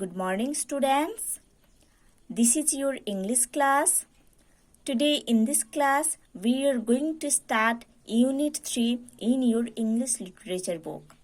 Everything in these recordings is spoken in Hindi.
Good morning, students. This is your English class. Today in this class, we are going to start Unit 3 in your English literature book.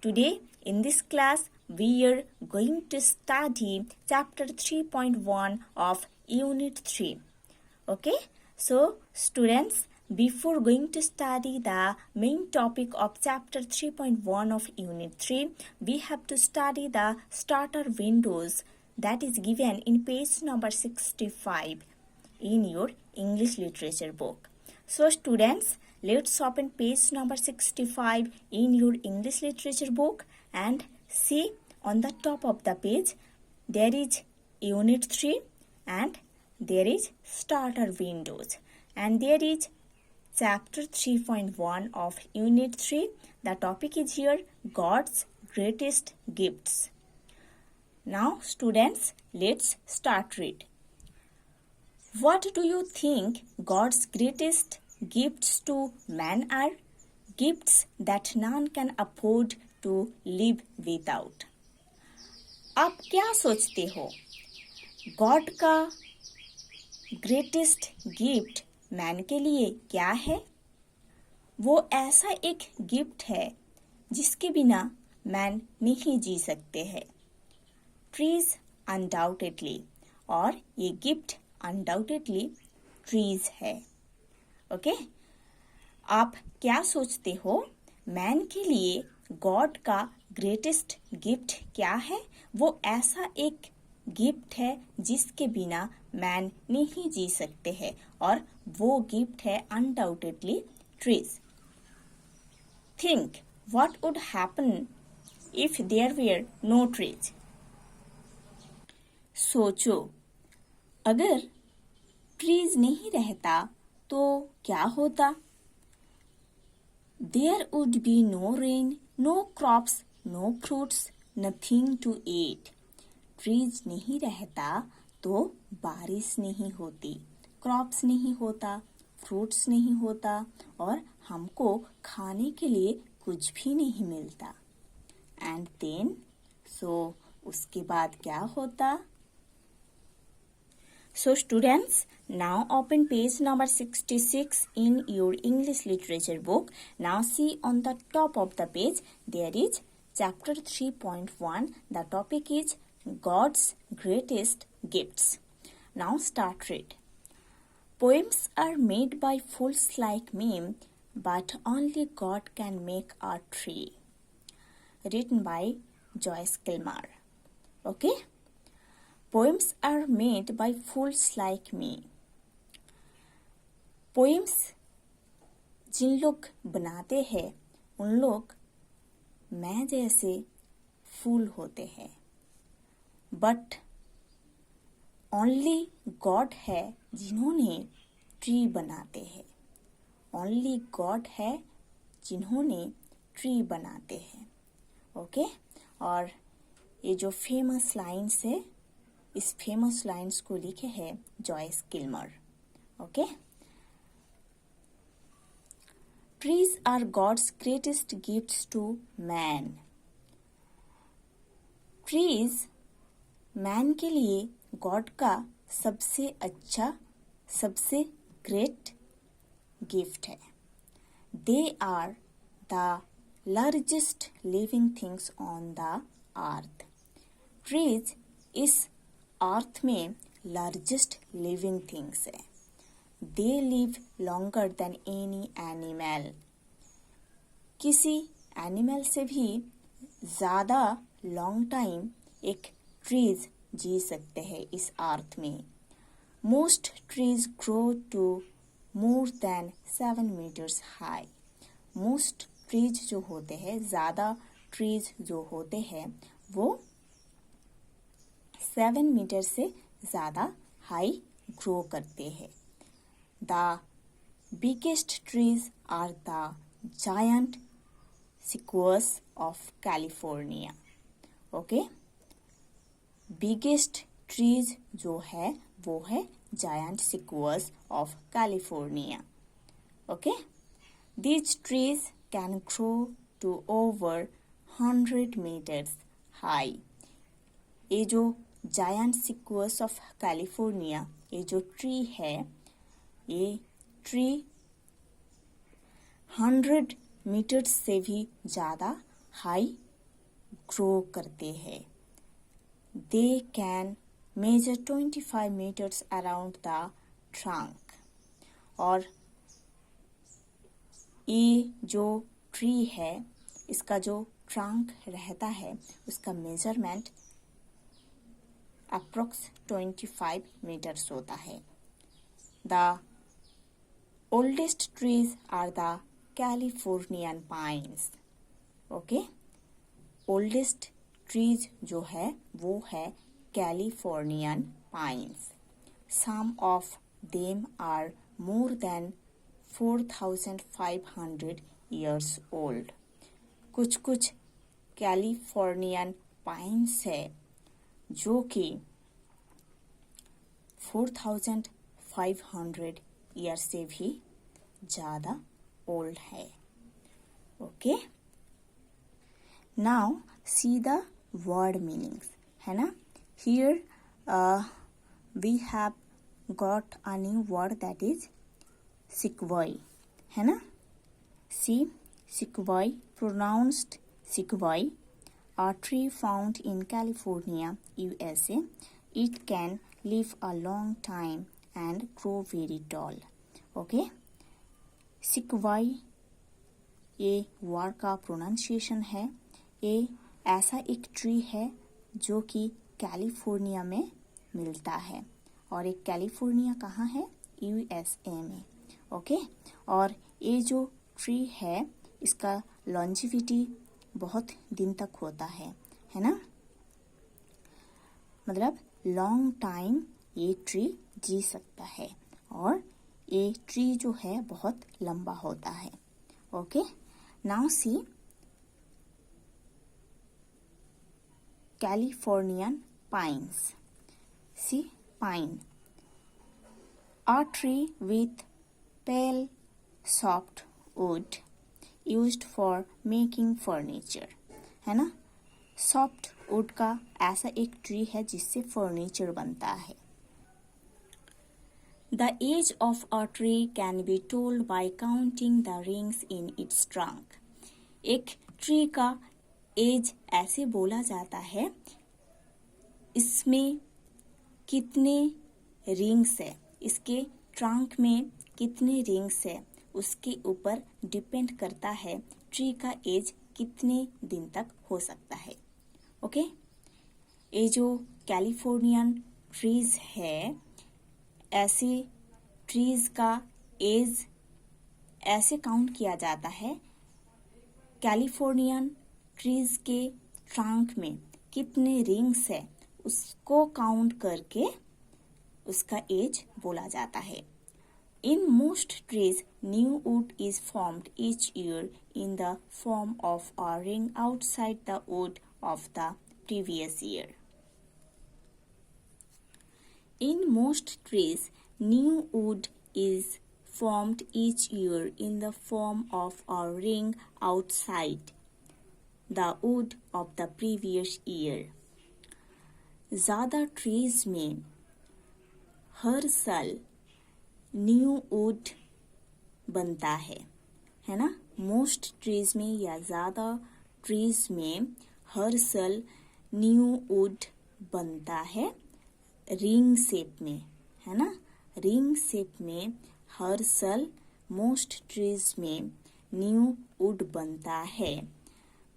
Today in this class, we are going to study chapter 3.1 of Unit 3. Okay? So, students, before going to study the main topic of chapter 3.1 of Unit 3, we have to study the starter windows that is given in page number 65 in your English literature book. So, students, let's open page number 65 in your English literature book and see on the top of the page there is Unit 3 and there is starter windows and there is chapter 3.1 of Unit 3. The topic is here God's greatest gifts. Now students, let's start read. What do you think God's greatest gifts to man are? Gifts that none can afford to live without. आप क्या सोचते हो? गॉड का ग्रेटेस्ट गिफ्ट मैन के लिए क्या है? वो ऐसा एक गिफ्ट है जिसके बिना मैन नहीं जी सकते हैं. ट्रीज अनडाउटेडली, और ये गिफ्ट अनडाउटेडली ट्रीज है. ओके? आप क्या सोचते हो? मैन के लिए गॉड का ग्रेटेस्ट गिफ्ट क्या है? वो ऐसा एक गिफ्ट है जिसके बिना मैन नहीं जी सकते हैं और वो गिफ्ट है undoubtedly trees. Think what would happen if there were no trees. सोचो, अगर ट्रीज नहीं रहता तो क्या होता? There would be no rain, no crops, no fruits, nothing to eat. Trees नहीं रहता तो बारिश नहीं होती, क्रॉप्स नहीं होता, फ्रूट्स नहीं होता और हमको खाने के लिए कुछ भी नहीं मिलता. एंड देन, सो उसके बाद क्या होता? So students, now open page number 66 in your English literature book. Now see on the top of the page there is chapter 3.1. The topic is God's greatest gifts. Now start read. Poems are made by fools like me, but only God can make a tree. Written by Joyce Kilmer. Okay? Poems are made by fools like me. Poems जिन लोग बनाते हैं उन लोग मैं जैसे फूल होते हैं. बट ओनली गॉड है जिन्होंने ट्री बनाते हैं. ओनली गॉड है जिन्होंने ट्री बनाते हैं. ओके? और ये जो फेमस लाइन्स है, इस फेमस लाइन्स को लिखे है Joyce Kilmer. Okay? Trees are God's greatest gifts to man. Trees man के लिए गॉड का सबसे अच्छा, सबसे ग्रेट गिफ्ट है. They are the largest living things on the earth. Trees इस अर्थ में लार्जेस्ट लिविंग थिंग्स है. They live longer than any animal. किसी एनिमल से भी ज़्यादा लॉन्ग टाइम एक ट्रीज जी सकते हैं इस अर्थ में. Most trees grow to more than 7 meters high. Most trees जो होते हैं, ज़्यादा ट्रीज जो होते हैं वो 7 मीटर से ज़्यादा हाई ग्रो करते हैं. The biggest trees are the giant sequoias of California. Okay? Biggest trees जो है वो है giant sequoias of California. Okay? These trees can grow to over 100 meters high. ये जो जायंट सिक्वस ऑफ कैलिफोर्निया, ये जो ट्री है, ये ट्री 100 मीटर से भी ज़्यादा हाई ग्रो करते हैं। They can measure 25 metres around the trunk. और ये जो ट्री है, इसका जो ट्रंक रहता है, उसका मेजरमेंट अप्रोक्स 25 मीटर्स होता है। The oldest trees are the Californian pines. Okay, oldest trees जो है वो है Californian pines. Some of them are more than 4500 years old। कुछ कैलिफोर्नियन पाइन्स है जो कि 4500 ईयर से भी ज़्यादा ओल्ड है। Okay, now see the word meanings, है ना। Here we have got a new word that is sequoia, है ना। See sequoia, pronounced sequoia, a tree found in California, USA. It can live a long time and grow very tall. Okay, सिक्वॉय ये वर्ड का प्रोनाउंसिएशन है। ये ऐसा एक ट्री है जो कि कैलिफोर्निया में मिलता है, और एक कैलिफोर्निया कहाँ है? USA में। ओके, और ये जो ट्री है इसका लॉन्जिविटी बहुत दिन तक होता है ना। मतलब लॉन्ग टाइम ये ट्री जी सकता है, और ये ट्री जो है बहुत लंबा होता है। Okay, now see Californian pines. See pine, a tree with pale soft wood used for making furniture, है ना। सॉफ्ट वुड का ऐसा एक ट्री है जिससे फर्नीचर बनता है। The age of a tree can be told by counting the rings in its trunk। एक ट्री का एज ऐसे बोला जाता है, इसमें कितने रिंग्स है, इसके ट्रंक में कितने रिंग्स है, उसके ऊपर डिपेंड करता है ट्री का एज कितने दिन तक हो सकता है। ओके, ये जो कैलिफोर्नियन ट्रीज है, ऐसे ट्रीज का एज ऐसे काउंट किया जाता है, कैलिफोर्नियन ट्रीज के ट्रंक में कितने रिंग्स है उसको काउंट करके उसका एज बोला जाता है। In most trees, new wood is formed each year in the form of a ring outside the wood of the previous year. In most trees, new wood is formed each year in the form of a ring outside the wood of the previous year. ज़्यादा ट्रीज में हर साल न्यू वुड बनता है ना। मोस्ट ट्रीज में या ज़्यादा ट्रीज में हर साल न्यू वुड बनता है रिंग शेप में, है ना। रिंग शेप में हर साल मोस्ट ट्रीज में न्यू वुड बनता है,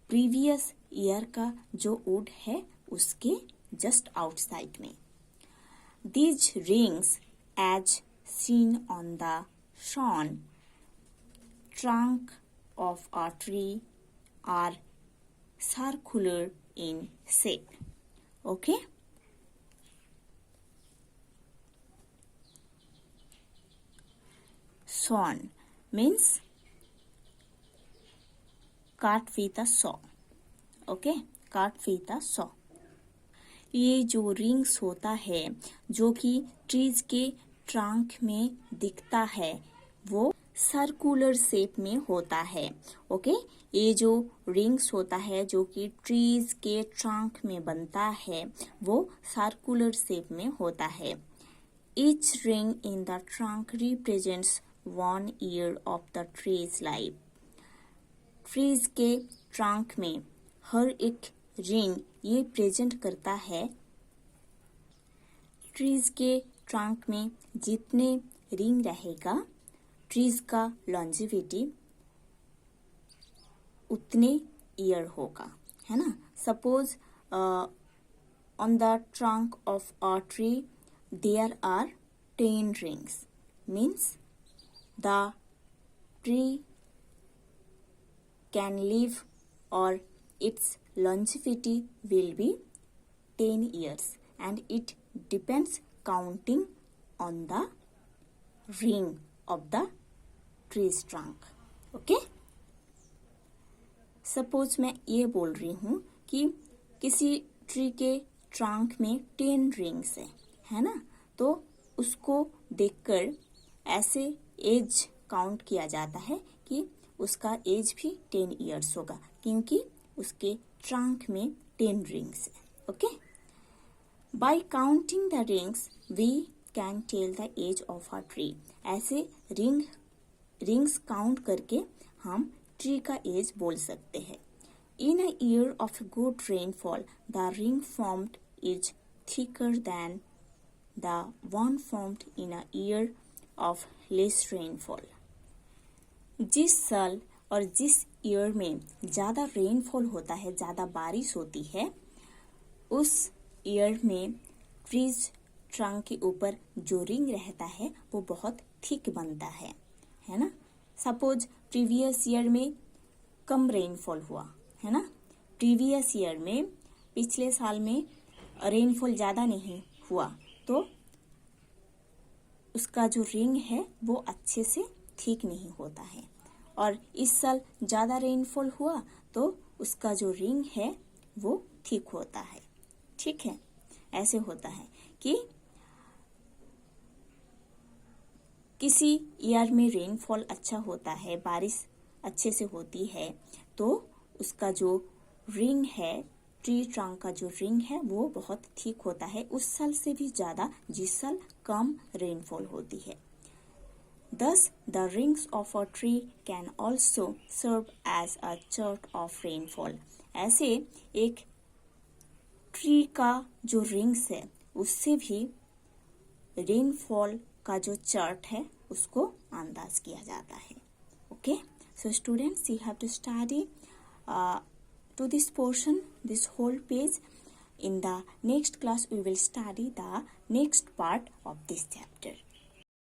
प्रीवियस ईयर का जो वुड है उसके जस्ट आउटसाइड में। These rings, as seen on the shown trunk of a tree, are circular in shape. Okay? Sawn means cut with a saw. Okay? Cut with a saw. ये जो रिंग्स होता है जो कि ट्रीज के ट्रंक में दिखता है वो सर्कुलर शेप में होता है। ओके, ये जो रिंग्स होता है जो कि ट्रीज के ट्रंक में बनता है वो सर्कुलर शेप में होता है। Each ring in the trunk represents 1 year of the tree's life. Trees के ट्रंक में हर एक रिंग ये प्रेजेंट करता है, ट्रीज के ट्रंक में जितने रिंग रहेगा ट्रीज का लॉन्जिविटी उतने ईयर होगा, है ना। Suppose on the trunk of a tree there are 10 rings, means the tree can live or its longevity will be 10 years and it depends counting on the ring of the tree's trunk. Okay? Suppose मैं ये बोल रही हूँ कि किसी ट्री के ट्रंक में 10 रिंग्स है ना, तो उसको देखकर ऐसे एज काउंट किया जाता है कि उसका एज भी 10 इयर्स होगा क्योंकि उसके ट्रंक में 10 रिंग्स है। Okay, by counting the rings we can tell the age of a tree. ऐसे रिंग्स काउंट करके हम ट्री का एज बोल सकते हैं। In a year of good rainfall the ring formed is thicker than the one formed in a year of less rainfall. जिस साल और जिस ईयर में ज़्यादा रेनफॉल होता है, ज़्यादा बारिश होती है, उस ईयर में ट्रीज ट्रंक के ऊपर जो रिंग रहता है वो बहुत थिक बनता है ना। सपोज प्रीवियस ईयर में कम रेनफॉल हुआ है ना, प्रीवियस ईयर में पिछले साल में रेनफॉल ज़्यादा नहीं हुआ तो उसका जो रिंग है वो अच्छे से ठीक नहीं होता है, और इस साल ज़्यादा रेनफॉल हुआ तो उसका जो रिंग है वो ठीक होता है। ठीक है, ऐसे होता है कि किसी ईयर में रेनफॉल अच्छा होता है, बारिश अच्छे से होती है, तो उसका जो रिंग है, ट्री ट्रंक का जो रिंग है वो बहुत ठीक होता है उस साल से भी ज़्यादा जिस साल कम रेनफॉल होती है। Thus, the rings of a tree can also serve as a chart of rainfall. ऐसे एक ट्री का जो रिंग्स है उससे भी रेनफॉल का जो चार्ट है उसको अंदाज किया जाता है। Okay, so students, you have to study to this portion, this whole page. In the next class we will study the next part of this chapter.